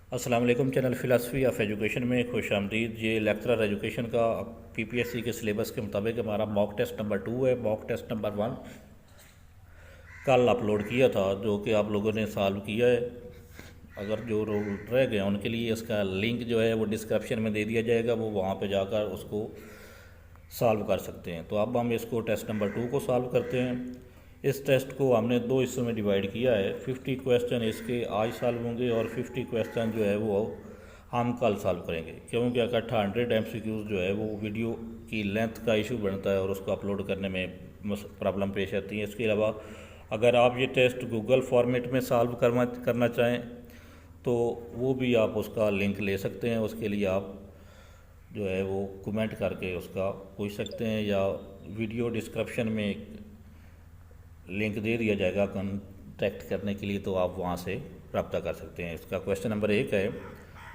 अस्सलाम वालेकुम। Channel philosophy of education में खुश आमदीद। ये लेक्चरर एजुकेशन का पीपीएससी के सिलेबस के मुताबिक हमारा मॉक टेस्ट नंबर 2 है। मॉक टेस्ट नंबर 1 कल अपलोड किया था, जो कि आप लोगों ने सॉल्व किया है। अगर जो लोग रह गए उनके लिए इसका लिंक जो है वो डिस्क्रिप्शन में दे दिया जाएगा, वो वहाँ पे जाकर उसको सॉल्व कर सकते हैं। तो अब हम इसको टेस्ट नंबर 2 को सॉल्व करते हैं। इस टेस्ट को हमने दो हिस्सों में डिवाइड किया है। 50 क्वेश्चन इसके आज सॉल्व होंगे और 50 क्वेश्चन जो है वो हम कल सॉल्व करेंगे, क्योंकि इकट्ठा 100 MCQs जो है वो वीडियो की लेंथ का इशू बनता है और उसको अपलोड करने में प्रॉब्लम पेश आती है। इसके अलावा अगर आप ये टेस्ट गूगल फॉर्मेट में सॉल्व करना चाहें तो वो भी आप उसका लिंक ले सकते हैं। उसके लिए आप जो है वो कमेंट करके उसका पूछ सकते हैं, या वीडियो डिस्क्रिप्शन में एक लिंक दे दिया जाएगा कॉन्टैक्ट करने के लिए, तो आप वहाँ से रब्ता कर सकते हैं। इसका क्वेश्चन नंबर 1 है,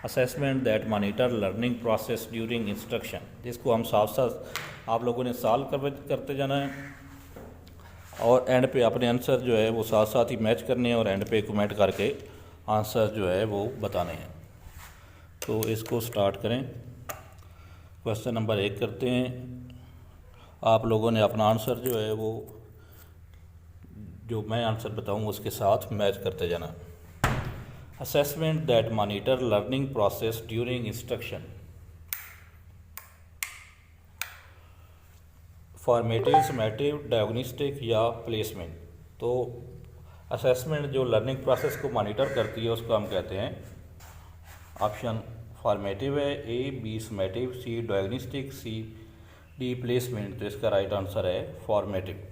assessment that monitor learning process during instruction. इसको हम साथ साथ आप लोगों ने सॉल्व करते जाना है और एंड पे अपने आंसर जो है वो साथ साथ ही मैच करने हैं और एंड पे कमेंट करके आंसर जो है वो बताने हैं। तो इसको स्टार्ट करें। क्वेश्चन नंबर 1 करते हैं। आप लोगों ने अपना आंसर जो है वो जो मैं आंसर बताऊँ उसके साथ मैच करते जाना। Assessment that monitor learning process during instruction. Formative, summative, diagnostic या प्लेसमेंट। तो असेसमेंट जो लर्निंग प्रोसेस को मॉनिटर करती है उसको हम कहते हैं, ऑप्शन फॉर्मेटिव है, ए, बी समेटिव, सी डायग्नोस्टिक, सी डी प्लेसमेंट। तो इसका राइट आंसर है formative.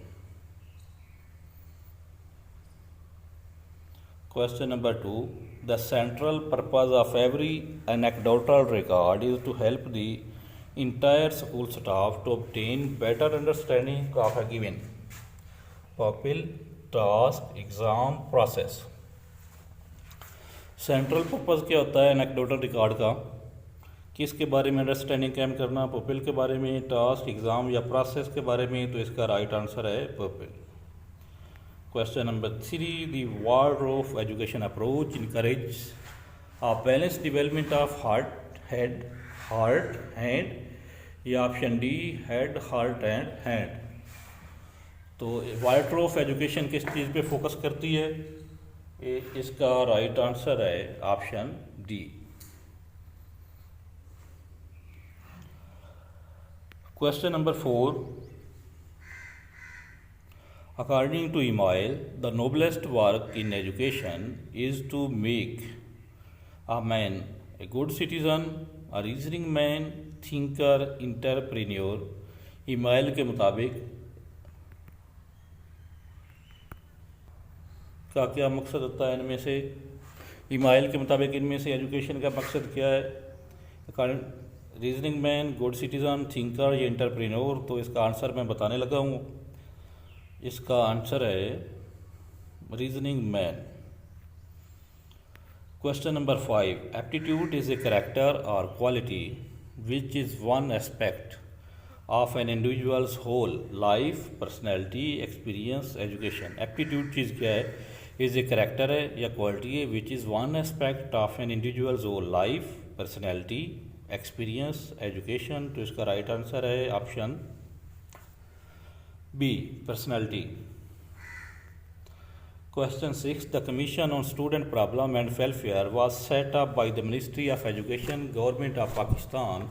Question number 2. The central purpose of every anecdotal record is to help the entire school staff to obtain better understanding of a given pupil, task, exam, process. Central purpose क्या होता है anecdotal record का? किसके बारे में understanding cam करना? Pupil के बारे में, टास्क, एग्ज़ाम या प्रोसेस के बारे में। तो इसका राइट आंसर है pupil. Question number 3. The Ward of Education approach encourages a balanced development of head, heart, hand, या option D head, heart and hand. तो वार्ड ऑफ एजुकेशन किस चीज़ पे फोकस करती है? इसका राइट आंसर है option D. Question number 4. According to Email, the noblest work in education is to make a man a good citizen, a reasoning man, thinker, entrepreneur. ईमाइल के मुताबिक का क्या मकसद होता है इनमें से? ईमाइल के मुताबिक इनमें से एजुकेशन का मकसद क्या है? Reasoning man, good citizen, thinker या एंटरप्रेन्योर। तो इसका आंसर मैं बताने लगा हूँ। इसका आंसर है reasoning man. Question number 5. Aptitude is a character और quality which is one aspect of an individual's whole life, personality, experience, education. Aptitude चीज़ क्या है? इज़ ए कैरेक्टर है या क्वालिटी है which is one aspect of an individual's whole life, personality, experience, education. तो इसका right answer है option B, personality. Question 6. The Commission on Student Problem and Welfare was set up by the Ministry of Education, Government of Pakistan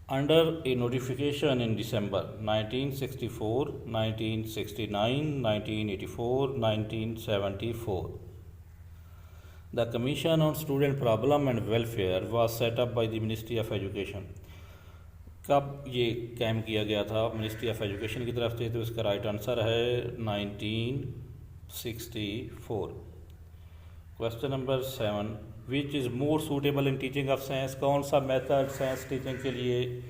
under a notification in December 1964, 1969, 1984, 1974. The Commission on Student Problem and Welfare was set up by the Ministry of Education. कब ये cam किया गया था ministry of education की तरफ से? तो इसका राइट आंसर है 1964। Question number 7. Which is more suitable in teaching of science. कौन सा मेथड साइंस टीचिंग के लिए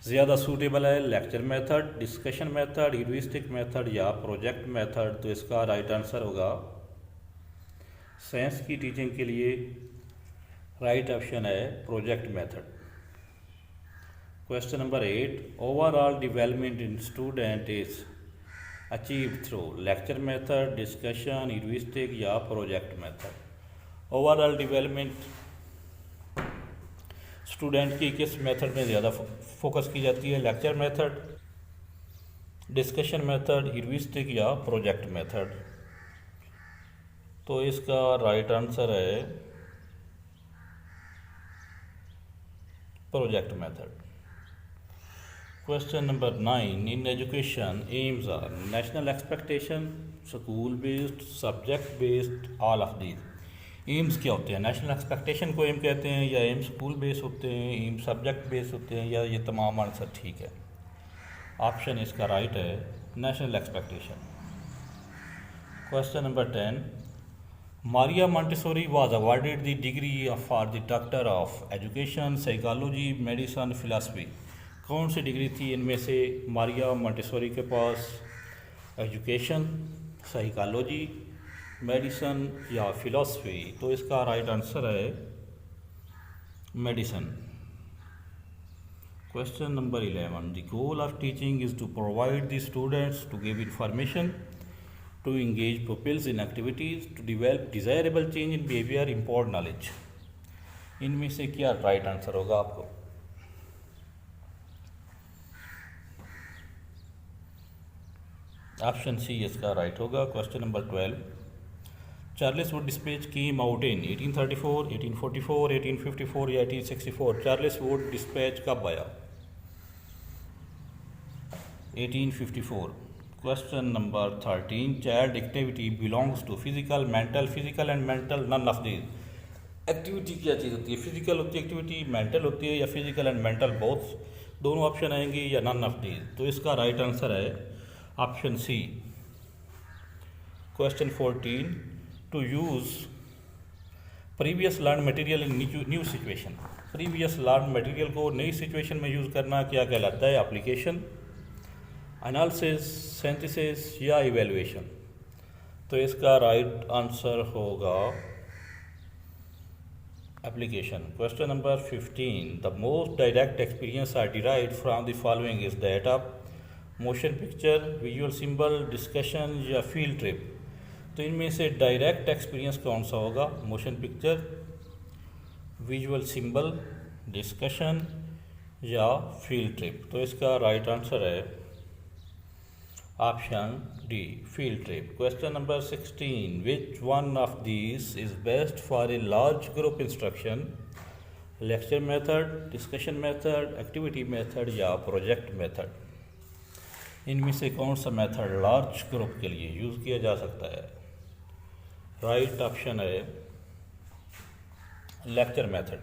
ज़्यादा सूटेबल है? Lecture method, discussion method, heuristic method या प्रोजेक्ट मेथड। तो इसका राइट आंसर होगा साइंस की टीचिंग के लिए राइट ऑप्शन है project method. Question number 8. Overall development in student is achieved through lecture method, discussion, heuristic या project method. Overall development student की किस मेथड में ज़्यादा फोकस की जाती है, lecture method, discussion method, heuristic या प्रोजेक्ट मेथड। तो इसका राइट आंसर है project method. Question number 9. In education, aims are national expectation, school based, subject based, all of these. AIIMS क्या होते हैं? नेशनल एक्सपेक्टेशन को एम कहते हैं, या एम स्कूल बेस होते हैं, एम सब्जेक्ट बेस होते हैं, या ये तमाम आंसर ठीक है? ऑप्शन इसका राइट है national expectation. Question number 10. Maria Montessori was awarded the degree for the doctor of education, psychology, medicine, philosophy. कौन सी डिग्री थी इनमें से मारिया मॉन्टेसोरी के पास? एजुकेशन, साइकोलॉजी, मेडिसिन या फिलॉसफी? तो इसका राइट आंसर है medicine. Question number 11. The goal of teaching is to provide the students to give information, to engage pupils in activities, to develop desirable change in behavior, import knowledge। इनमें से क्या right answer होगा आपको? Option C इसका right होगा। Question number 12. Charles Wood dispatch came out in 1834, 1844, 1854 या 1864? Charles Wood dispatch कब आया? 1854। Question number 13. Child activity belongs to physical and mental, none of these. Activity क्या चीज़ होती है? फिजिकल होती है एक्टिविटी, मेंटल होती है, या फिजिकल एंड मेंटल बोथ? दोनों ऑप्शन आएंगे, या नन ऑफ दीज? तो इसका राइट आंसर है option C. Question 14. To use previous learn material in new situation. Previous learn material को नई सिचुएशन में यूज़ करना क्या कहलाता है? एप्लीकेशन, एनालिसिस, सिंथेसिस या इवेल्युएशन? तो इसका राइट आंसर होगा application. Question number 15. The most direct experience are derived from the following is that of motion picture, visual symbol, discussion या फील्ड ट्रिप? तो इनमें से डायरेक्ट एक्सपीरियंस कौन सा होगा? Motion picture, visual symbol, discussion या field trip? तो इसका राइट आंसर है option D, field trip. Question number 16. Which one of this is best for a large group instruction? Lecture method, discussion method, activity method या project method? इनमें से कौन सा method large group के लिए यूज़ किया जा सकता है? राइट ऑप्शन है lecture method.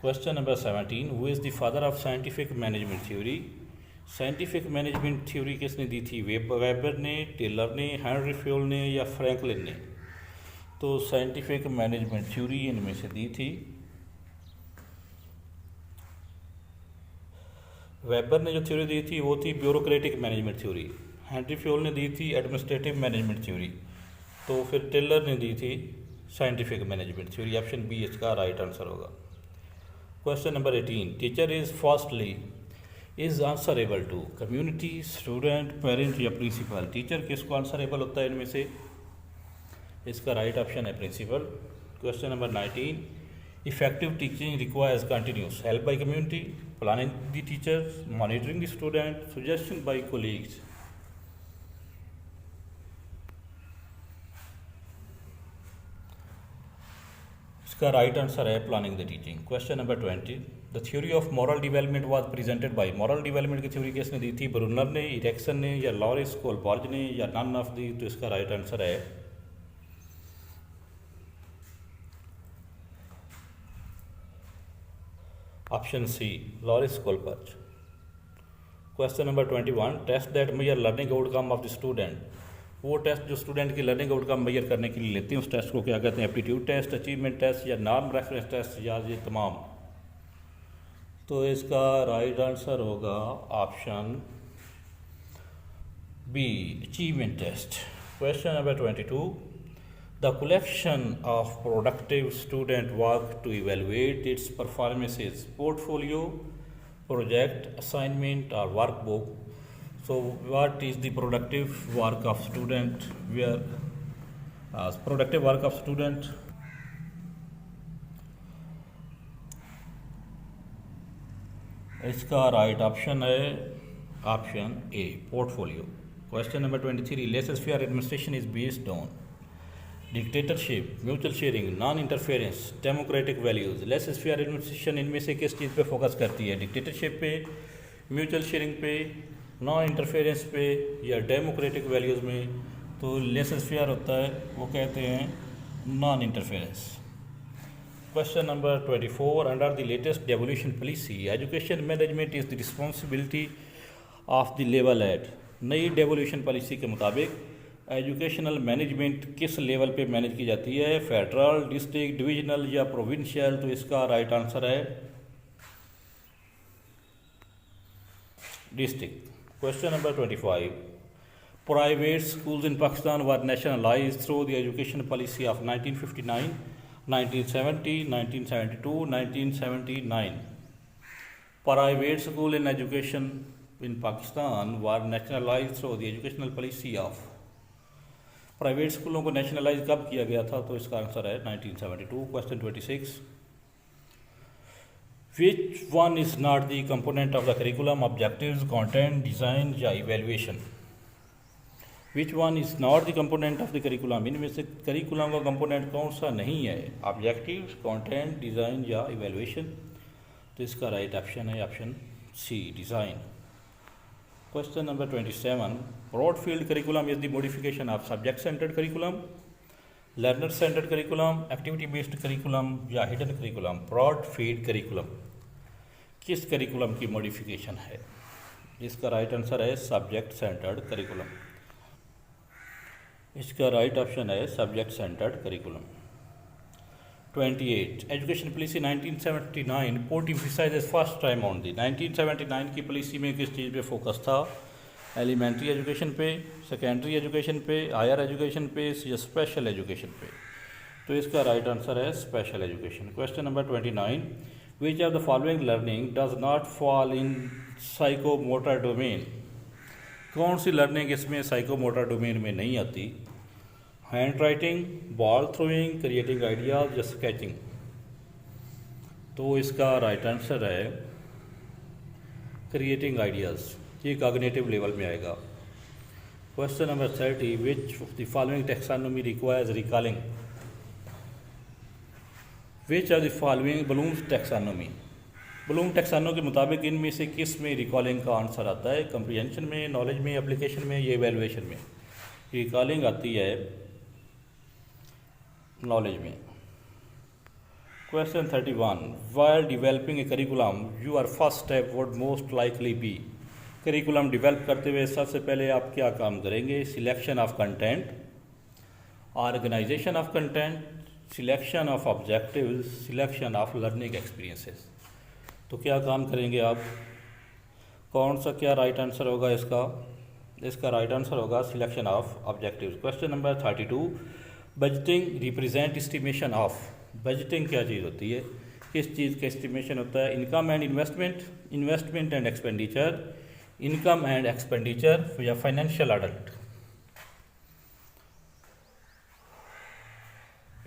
Question number 17. Who is the father of scientific management theory? Scientific management theory किसने दी थी? वेबर ने, टेलर ने, हेनरी फ्योल ने या फ्रैंकलिन ने? तो साइंटिफिक मैनेजमेंट थ्योरी इनमें से दी थी वेबर ने। जो थ्योरी दी थी वो थी bureaucratic management theory. Henry Fayol ने दी थी एडमिनिस्ट्रेटिव मैनेजमेंट थ्योरी। तो फिर टेलर ने दी थी scientific management theory. Option B इसका राइट आंसर होगा। Question number 18. Teacher is firstly is answerable to community, student, parent या प्रिंसिपल? टीचर किसको आंसरेबल होता है इनमें से? इसका राइट ऑप्शन है principal. Question number 19. Effective teaching requires continuous help by community, planning the teachers, monitoring the student, suggestion by colleagues? इसका right answer है planning the teaching. Question number 20. The theory of moral development was presented by? Moral development की theory किसने दी थी? Brunner ने, Erikson ने या Lawrence कोलबर्ज ने या नन ऑफ दी? तो इसका राइट आंसर है option C, Lawrence Kohlberg. Question number 21. Test that measure learning outcome of the student. वो टेस्ट जो स्टूडेंट की लर्निंग आउटकम मेजर करने के लिए लेते हैं उस टेस्ट को क्या कहते हैं? एप्टीट्यूड टेस्ट, अचीवमेंट टेस्ट या नॉर्म रेफरेंस टेस्ट या ये तमाम? तो इसका राइट आंसर होगा option B, achievement test. Question number 22. The collection of productive student work to evaluate its performances, portfolio, project, assignment or workbook. So what is the productive work of student? Productive work of student इसका right option है option A, portfolio. Question number 23, laser-fair administration is based on dictatorship, mutual sharing, non interference, democratic values. Laser-fair administration इनमें से किस चीज़ पे focus करती है? Dictatorship पे, म्यूचुअल शेयरिंग पे, नॉन इंटरफेरेंस पे या डेमोक्रेटिक वैल्यूज़ में? तो लेसर-फेयर होता है, वो कहते हैं non interference. Question number 24, under the latest devolution policy, education management is the responsibility of the level head। नई डेवोल्यूशन पॉलिसी के मुताबिक एजुकेशनल मैनेजमेंट किस लेवल पे मैनेज की जाती है? फेडरल, डिस्ट्रिक्ट, डिविजनल या प्रोविंशियल? तो इसका राइट आंसर है district. Question number 25, private schools in Pakistan were nationalised through the education policy of 1959, 1970, 1972, 1979। Private school in education in Pakistan were nationalised through the educational policy of. Private स्कूलों को nationalise कब किया गया था? तो इसका आंसर है 1972। Question 26, which one is not the component of the curriculum, objectives, content, design या evaluation? Which one is not the component of the curriculum, इनमें से करिकुलम का कंपोनेंट कौन सा नहीं है? ऑब्जेक्टिव्स, कंटेंट, डिज़ाइन या इवेल्युएशन? तो इसका राइट ऑप्शन है option C, design. Question number 27, broad field curriculum is the modification of subject centred curriculum, learner centred curriculum, activity based curriculum या hidden curriculum? Broad field curriculum किस curriculum की modification है? इसका right answer है subject centred curriculum. इसका right option है subject centred curriculum. 28, education policy 1979 put emphasizes first time on the. 1979 की policy में किस चीज़ पे फोकस था? एलिमेंट्री एजुकेशन पे, सेकेंडरी एजुकेशन पे, हायर एजुकेशन पे या स्पेशल एजुकेशन पे? तो इसका राइट आंसर है special education. Question number 29, which of the following learning does not fall in psychomotor domain? कौन सी लर्निंग इसमें साइकोमोटर डोमेन में नहीं आती? Handwriting, ball throwing, creating ideas या स्केचिंग? तो इसका राइट आंसर है क्रिएटिंग आइडियाज़, ये कॉग्निटिव लेवल में आएगा। Question number 30, which the following taxonomy requires recalling? Which are the following Bloom's taxonomy? Bloom taxonomy के मुताबिक इनमें से किस में रिकॉलिंग का आंसर आता है? कंप्रीहेंशन में, नॉलेज में, एप्लीकेशन में या इवैल्यूएशन में? रिकॉलिंग आती है नॉलेज में। Question 31, while developing a curriculum your first step would most likely be? Curriculum develop करते हुए सबसे पहले आप क्या काम करेंगे? Selection of content, organisation of content, selection of objectives, selection of learning experiences? तो क्या काम करेंगे आप? कौन सा क्या राइट आंसर होगा इसका? इसका राइट आंसर होगा selection of objectives. Question number 32, budgeting represent estimation of. Budgeting क्या चीज़ होती है? किस चीज़ का एस्टिमेशन होता है? Income and investment, investment and expenditure, income and expenditure या फाइनेंशियल ऑडिट?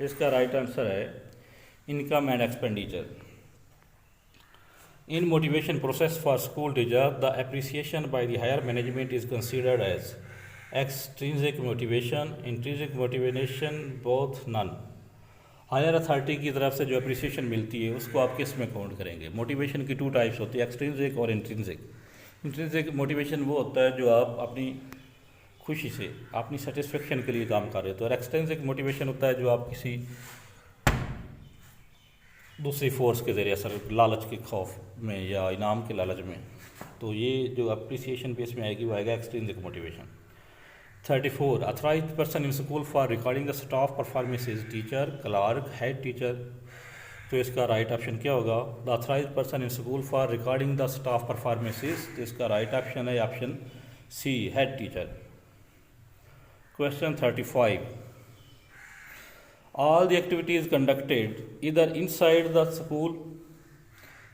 इसका राइट आंसर है income and expenditure. In motivation process for school teacher, the appreciation by the higher management is considered as extrinsic motivation, intrinsic motivation, both, none। Higher authority की तरफ से जो appreciation मिलती है उसको आप किस में काउंट करेंगे? मोटिवेशन की 2 टाइप्स होती है, एक्सट्रिंसिक और इंट्रिंसिक। इंट्रिंसिक मोटिवेशन वो होता है जो आप अपनी खुशी से, अपनी सेटिस्फेक्शन के लिए काम कर रहे हो, और एक्सट्रिंसिक मोटिवेशन होता है जो आप किसी दूसरी फोर्स के ज़रिए असर, लालच के खौफ में या इनाम के लालच में। तो ये जो अप्रिसिएशन बेस में आएगी वो आएगा extrinsic motivation. 34, authorised person in school for recording the staff performances, teacher, clerk, head teacher? तो इसका राइट ऑप्शन क्या होगा? The authorised person in school for recording the staff performances. तो इसका राइट ऑप्शन है option C, head teacher. Question 35, all the activities conducted either inside the school,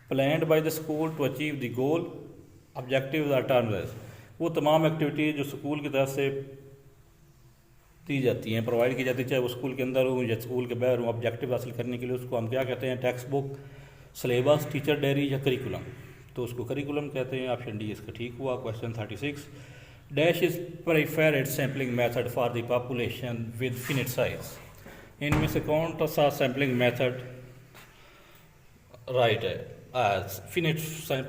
planned by the school to achieve the goal, objectives or terms? वो तमाम activities जो school की तरफ से दी जाती हैं, प्रोवाइड की जाती है, चाहे वो स्कूल के अंदर हो या स्कूल के बाहर हो, ऑब्जेक्टिव हासिल करने के लिए उसको हम क्या कहते हैं? Text book, syllabus, teacher diary या करिकुलम? तो उसको करिकुलम कहते हैं। ऑप्शन डी इसका ठीक हुआ। Question 36, dash is preferred sampling method for the population with finite size. इनमें से कौन सा सैम्पलिंग मेथड राइट है? फिनिट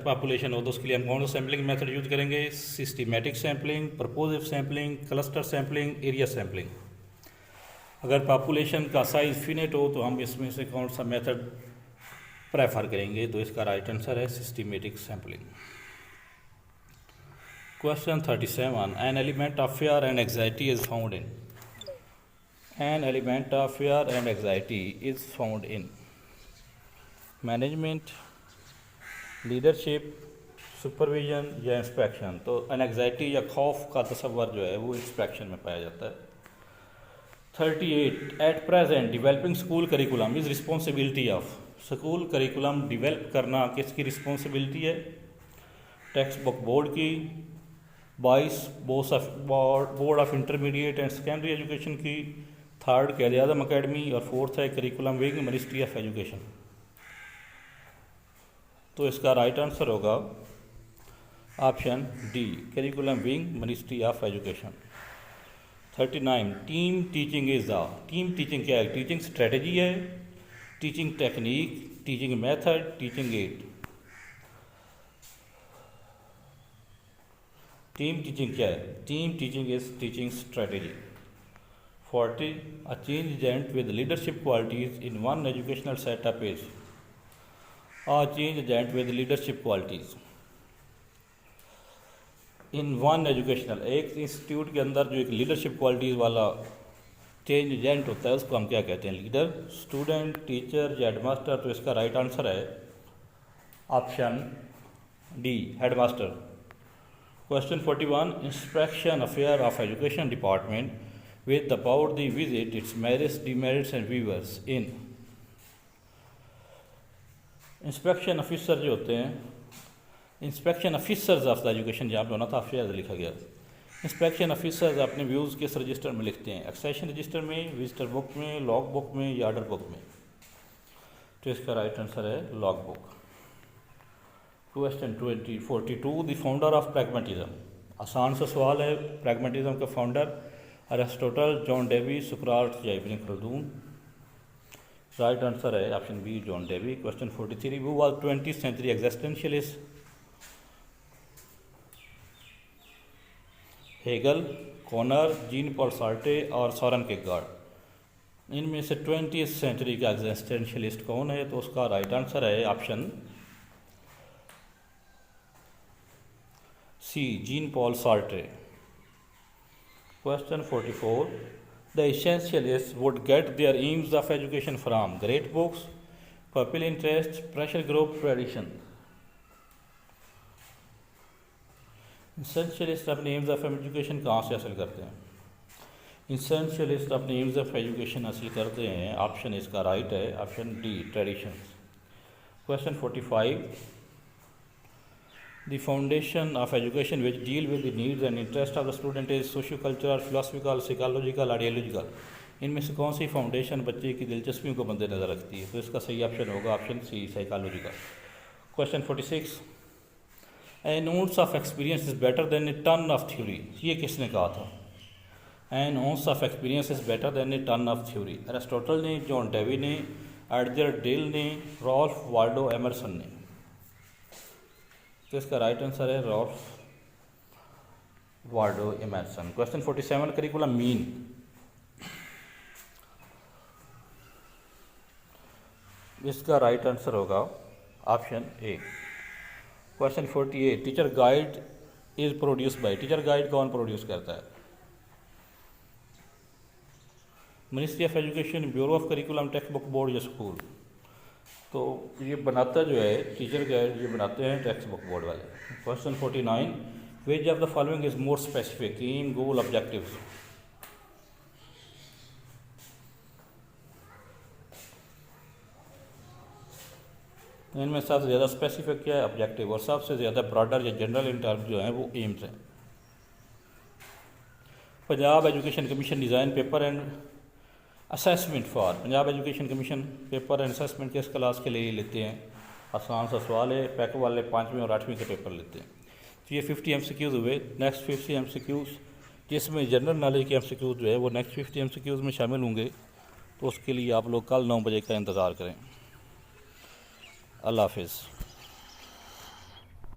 पॉपुलेशन हो तो उसके लिए हम कौन सा सैम्पलिंग मेथड यूज करेंगे? Systematic sampling, purposive sampling, cluster sampling, area sampling. अगर पॉपुलेशन का साइज फिनिट हो तो हम इसमें से कौन सा मेथड प्रेफर करेंगे? तो इसका राइट आंसर है systematic sampling. Question 37, an element of fear and anxiety is found in. An element of fear and anxiety is found in management, leadership, supervision या इंस्पेक्शन। तो एंग्जाइटी या खौफ का तस्वर जो है वो इंस्पेक्शन में पाया जाता है। 38, at present developing school curriculum is responsibility of. School curriculum develop करना किसकी रिस्पॉन्सिबिलिटी है? टेक्स्ट बुक बोर्ड की, 22 board of intermediate and secondary education की, 3rd क़ायद आज़म अकेडमी और 4th है curriculum wing ministry of education. तो इसका राइट आंसर होगा option D curriculum wing ministry of education. 39, team teaching is the. Team teaching क्या है? Teaching strategy है, teaching technique, teaching method, teaching add. Team teaching क्या है? Team teaching is teaching strategy. 40, a change agent with leadership qualities in one educational setup is. A change agent with leadership qualities in one educational, एक institute के अंदर जो एक leadership qualities वाला change agent होता है उसको हम क्या कहते हैं? लीडर, स्टूडेंट, टीचर या हेडमास्टर। तो इसका राइट आंसर है option D headmaster. Question 41, inspection affair of education department with about the visit it's merits, demerits and viewers in. Inspection officer जो होते हैं, inspection officers of the education जहाँ पे होना था अफेयर लिखा गया। इंस्पेक्शन ऑफिसर्स अपने व्यूज़ किस रजिस्टर में लिखते हैं? एक्सेशन रजिस्टर में, विजिटर बुक में, लॉग बुक में या ऑर्डर बुक में। तो इसका राइट आंसर है log book. Question 42, the founder of pragmatism. आसान सा सवाल है। प्रैग्मेटिज्म का फाउंडर अरिस्टोटल, जॉन डेवी, सुकरात या इब्न खल्दून। राइट आंसर है option B John Dewey. Question 43, who was 20th century existentialist? Hegel, Conner, Jean Paul Sartre और Soren Kierkegaard. इनमें से 20th सेंचुरी का एग्जिस्टेंशियलिस्ट कौन है? तो उसका राइट आंसर है option C Jean Paul Sartre. Question 44, the essentialist would get their aims of education from great books, popular interest, pressure group, tradition. Essentialist अपने एम्स ऑफ एजुकेशन कहाँ से हासिल करते हैं? इंसेंशियलिस्ट अपने एम्स ऑफ एजुकेशन हासिल करते हैं, ऑप्शन इसका राइट है option D tradition. Question 45, the foundation of education which deal with the needs and interest of the student is socio cultural, philosophical, psychological, ideological. इनमें से कौन सी फाउंडेशन बच्चे की दिलचस्पियों को मद्देनजर रखती है? तो इसका सही ऑप्शन होगा option C psychological. Question 46, an ounce of experience is better than a ton of theory. ये किसने कहा था? An ounce of experience is better than a ton of theory. Aristotle ने, जॉन डेवी ने, एडगर डेल ने, Ralph Waldo Emerson ने। तो इसका राइट आंसर है Ralph Waldo Emerson. Question 47, curriculum mean. इसका राइट आंसर होगा option A. Question 48, teacher guide is produce by. Teacher guide कौन प्रोड्यूस करता है? Ministry of education, bureau of curriculum, text book board या स्कूल। तो ये बनाता जो है टीचर गाइड, ये बनाते हैं टेक्स्ट बुक बोर्ड वाले। Question 49, which of the following is more specific? Aim, goal, objectives. इनमें सबसे ज़्यादा स्पेसिफिक क्या है? ऑब्जेक्टिव। और सबसे ज़्यादा ब्रॉडर या जनरल इन टर्म जो हैं वो एम्स हैं। Punjab education commission design paper and assessment for. Punjab education commission paper and assessment किस क्लास के लिए लेते हैं? आसान सा सवाल है। पैक वाले 5वीं और 8वीं के पेपर लेते हैं। तो ये 50 MCQs हुए। नेक्स्ट 50 MCQs जिसमें जनरल नॉलेज के MCQs जो है वो नेक्स्ट 50 MCQs में शामिल होंगे। तो उसके लिए आप लोग कल 9 बजे का इंतज़ार करें। अल्लाह हाफिज़।